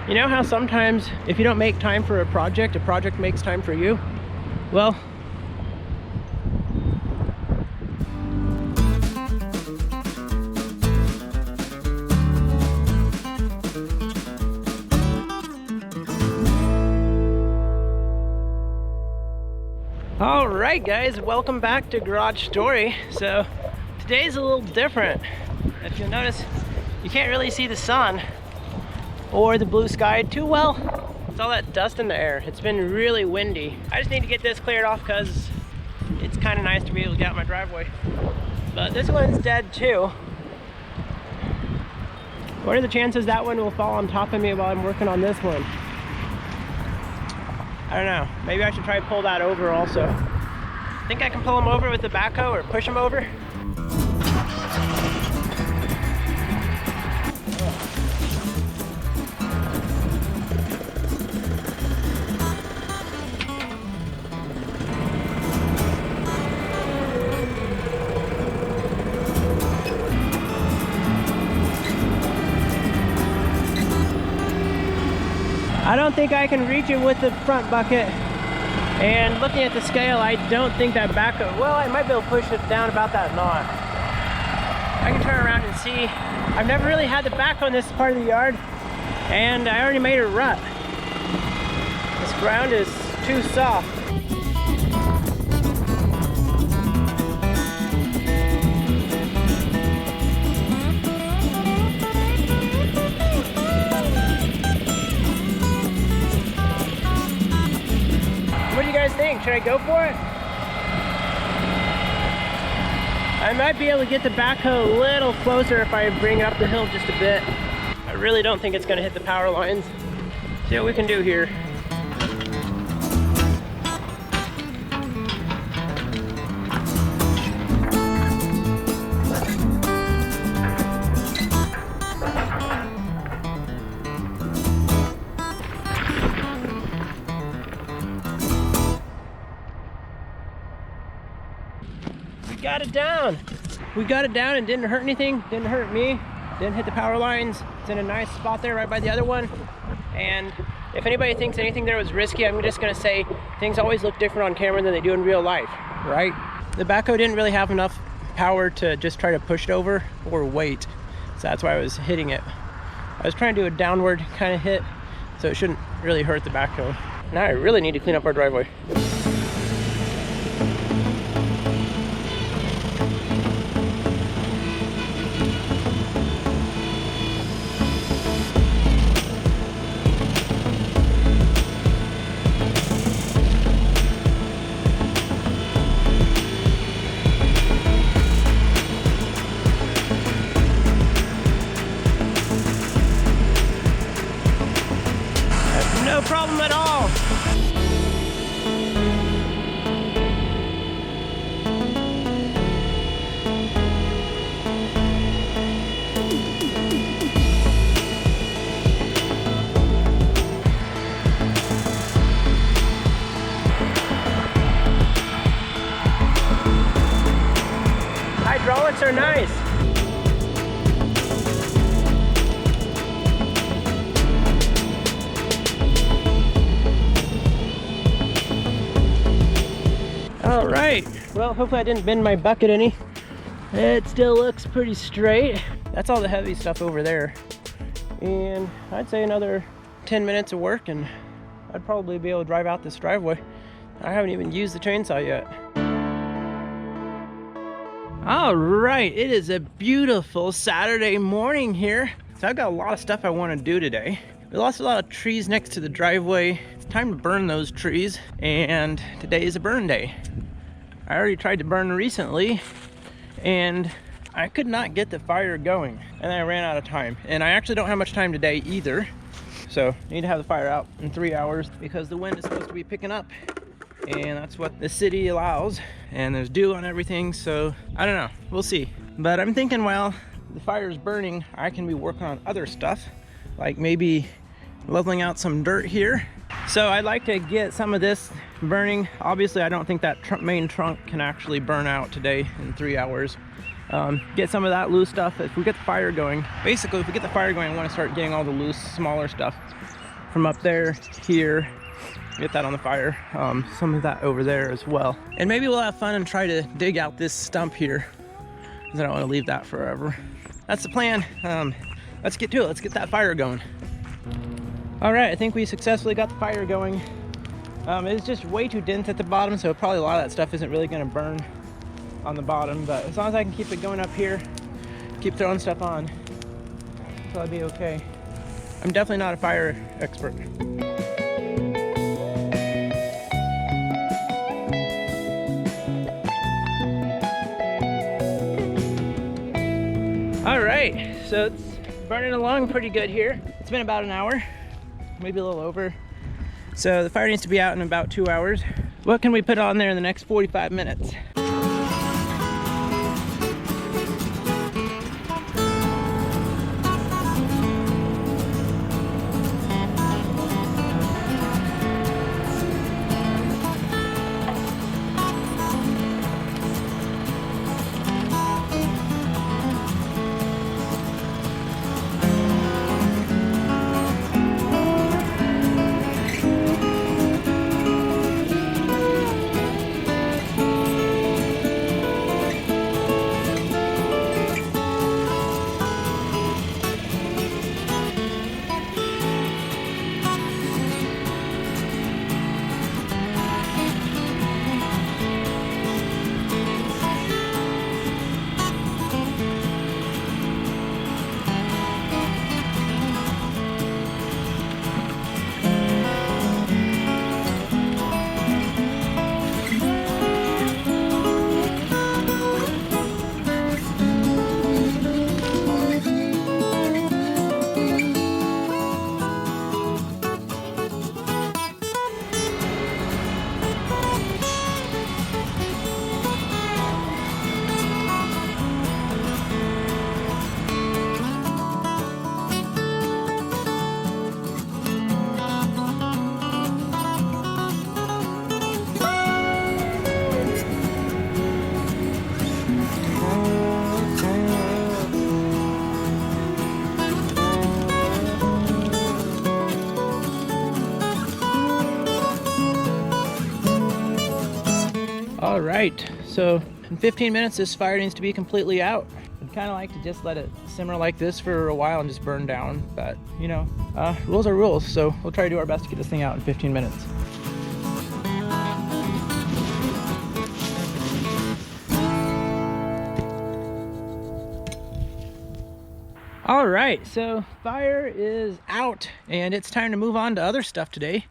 You know how sometimes if you don't make time for a project makes time for you? Well, all right guys, welcome back to Garage Story. So today's a little different. If you'll notice, you can't really see the sun or the blue sky too well. It's all that dust in the air. It's been really windy. I just need to get this cleared off because it's kind of nice to be able to get out my driveway. But this one's dead too. What are the chances that one will fall on top of me while I'm working on this one? I don't know. Maybe I should try to pull that over also. Think I can pull them over with the backhoe or push them over? I don't think I can reach it with the front bucket. And looking at the scale, I don't think that backhoe, well, I might be able to push it down about that knot. I can turn around and see. I've never really had the backhoe in this part of the yard, and I already made a rut. This ground is too soft. What do you guys think? Should I go for it? I might be able to get the backhoe a little closer if I bring it up the hill just a bit. I really don't think it's going to hit the power lines. See what we can do here. Got it down. We got it down and didn't hurt anything, didn't hurt me, didn't hit the power lines. It's in a nice spot there right by the other one. And if anybody thinks anything there was risky, I'm just gonna say things always look different on camera than they do in real life, right? The backhoe didn't really have enough power to just try to push it over or weight. So that's why I was hitting it. I was trying to do a downward kind of hit, so it shouldn't really hurt the backhoe. Now I really need to clean up our driveway. No problem at all. Hydraulics are nice. All right, well, hopefully I didn't bend my bucket any. It still looks pretty straight. That's all the heavy stuff over there. And I'd say another 10 minutes of work and I'd probably be able to drive out this driveway. I haven't even used the chainsaw yet. All right, it is a beautiful Saturday morning here. So I've got a lot of stuff I want to do today. We lost a lot of trees next to the driveway. It's time to burn those trees, and today is a burn day. I already tried to burn recently, and I could not get the fire going, and I ran out of time. And I actually don't have much time today either, so I need to have the fire out in 3 hours because the wind is supposed to be picking up, and that's what the city allows, and there's dew on everything, so I don't know, we'll see. But I'm thinking while the fire is burning, I can be working on other stuff, like maybe leveling out some dirt here. So I'd like to get some of this burning. Obviously I don't think that main trunk can actually burn out today in 3 hours. Get some of that loose stuff. If we get the fire going, basically if we get the fire going, I want to start getting all the loose, smaller stuff from up there, here, get that on the fire. Some of that over there as well. And maybe we'll have fun and try to dig out this stump here, because I don't want to leave that forever. That's the plan. Let's get to it. Let's get that fire going. All right, I think we successfully got the fire going. It's just way too dense at the bottom, so probably a lot of that stuff isn't really gonna burn on the bottom, but as long as I can keep it going up here, keep throwing stuff on, so I'll be okay. I'm definitely not a fire expert. All right, so it's burning along pretty good here. It's been about an hour, maybe a little over. So the fire needs to be out in about 2 hours. What can we put on there in the next 45 minutes? All right, so in 15 minutes, this fire needs to be completely out. I'd kind of like to just let it simmer like this for a while and just burn down, but you know, rules are rules, so we'll try to do our best to get this thing out in 15 minutes. All right, so fire is out and it's time to move on to other stuff today.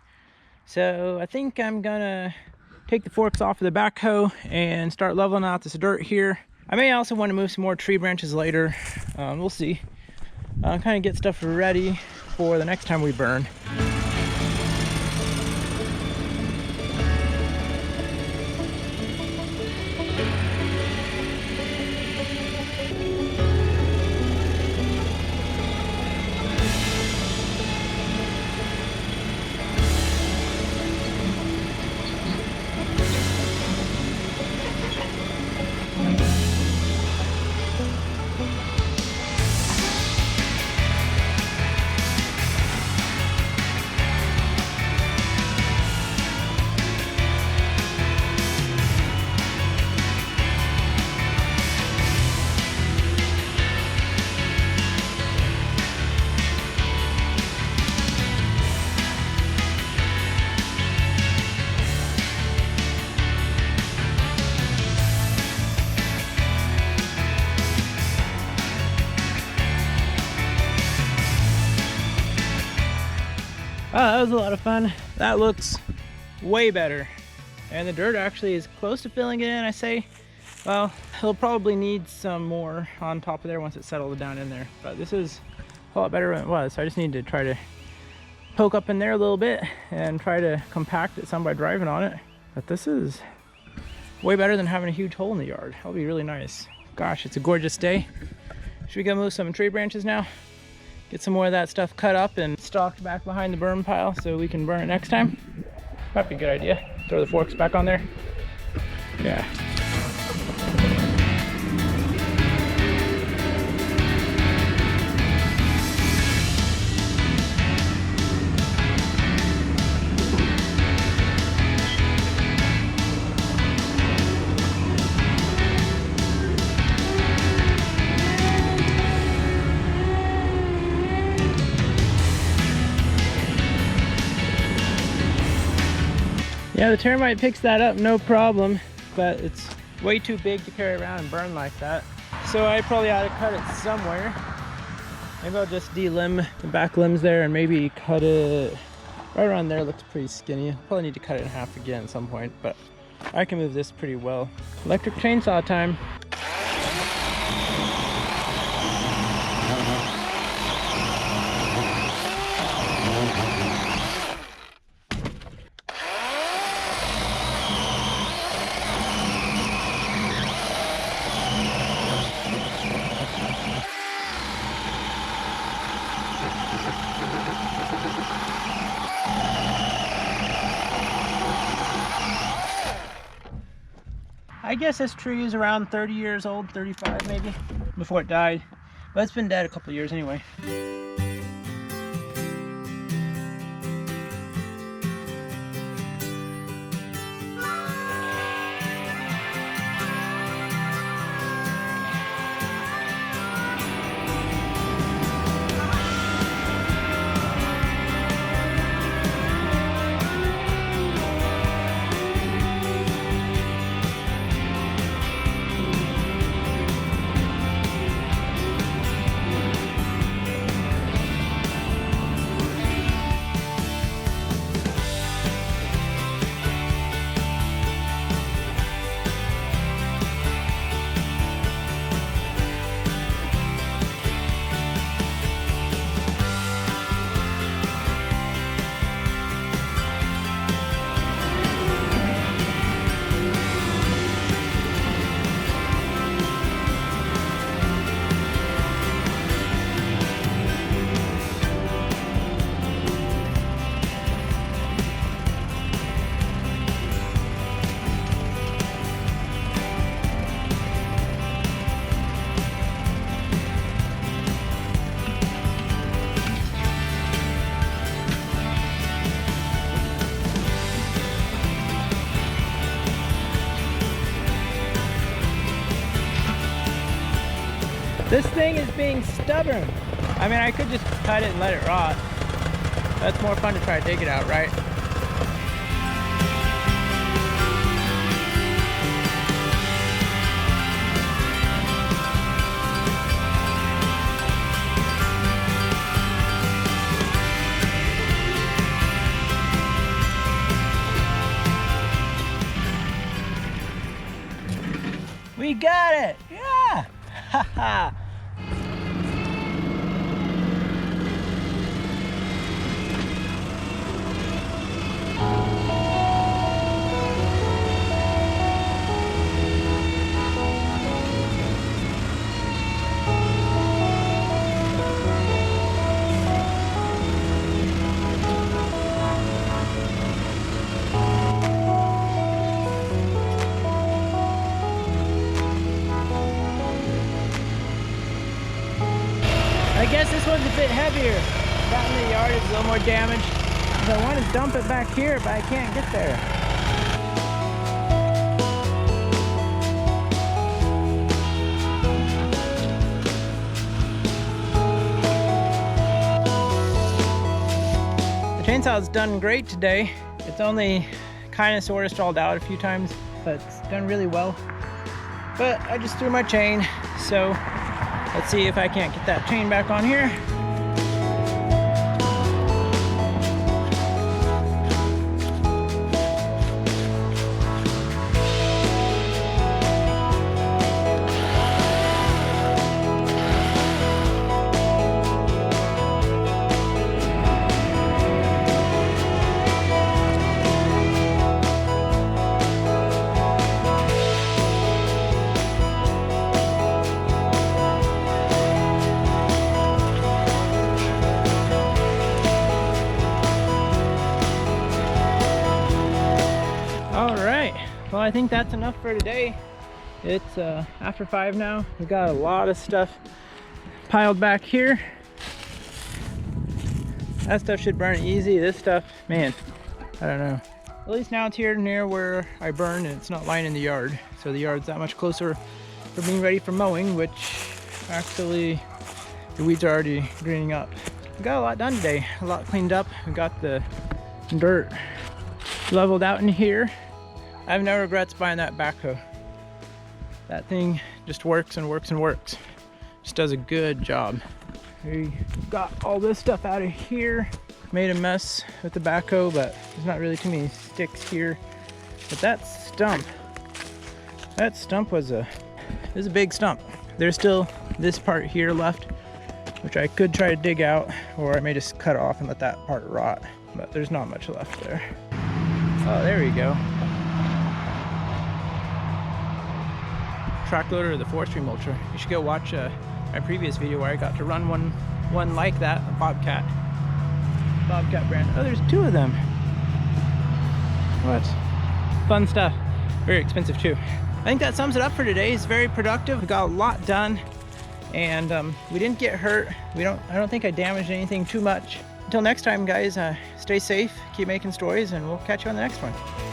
So I think I'm gonna take the forks off of the backhoe and start leveling out this dirt here. I may also want to move some more tree branches later. We'll see. Kind of get stuff ready for the next time we burn. Oh, that was a lot of fun. That looks way better. And the dirt actually is close to filling it in, I say. Well, he'll probably need some more on top of there once it's settled down in there. But this is a lot better than it was. So I just need to try to poke up in there a little bit and try to compact it some by driving on it. But this is way better than having a huge hole in the yard. That'll be really nice. Gosh, it's a gorgeous day. Should we go move some tree branches now? Get some more of that stuff cut up and stalked back behind the burn pile so we can burn it next time. Might be a good idea. Throw the forks back on there. Yeah. Yeah, the termite picks that up no problem, but it's way too big to carry around and burn like that. So I probably ought to cut it somewhere. Maybe I'll just delimb the back limbs there and maybe cut it right around there. It looks pretty skinny. Probably need to cut it in half again at some point, but I can move this pretty well. Electric chainsaw time. I guess this tree is around 30 years old, 35 maybe, before it died. But it's been dead a couple of years anyway. This thing is being stubborn. I mean, I could just cut it and let it rot. That's more fun to try to dig it out, right? We got it! Yeah! Ha ha! I guess this one's a bit heavier. Got in the yard, it's a little more damaged. So I want to dump it back here, but I can't get there. The chainsaw's done great today. It's only kind of sort of stalled out a few times, but it's done really well. But I just threw my chain, so let's see if I can't get that chain back on here. Well, I think that's enough for today. It's after 5 now. We've got a lot of stuff piled back here. That stuff should burn easy. This stuff, man, I don't know. At least now it's here near where I burn and it's not lying in the yard. So the yard's that much closer for being ready for mowing, which actually the weeds are already greening up. We got a lot done today, a lot cleaned up. We got the dirt leveled out in here. I have no regrets buying that backhoe. That thing just works and works and works. Just does a good job. We got all this stuff out of here. Made a mess with the backhoe, but there's not really too many sticks here. But that stump was a big stump. There's still this part here left, which I could try to dig out, or I may just cut off and let that part rot. But there's not much left there. Oh, there we go. Track loader or the forestry mulcher. You should go watch my previous video where I got to run one like that, a Bobcat brand. Oh, there's two of them. What? Fun stuff. Very expensive too. I think that sums it up for today. It's very productive. We got a lot done, and we didn't get hurt. I don't think I damaged anything too much. Until next time, guys, stay safe, keep making stories, and we'll catch you on the next one.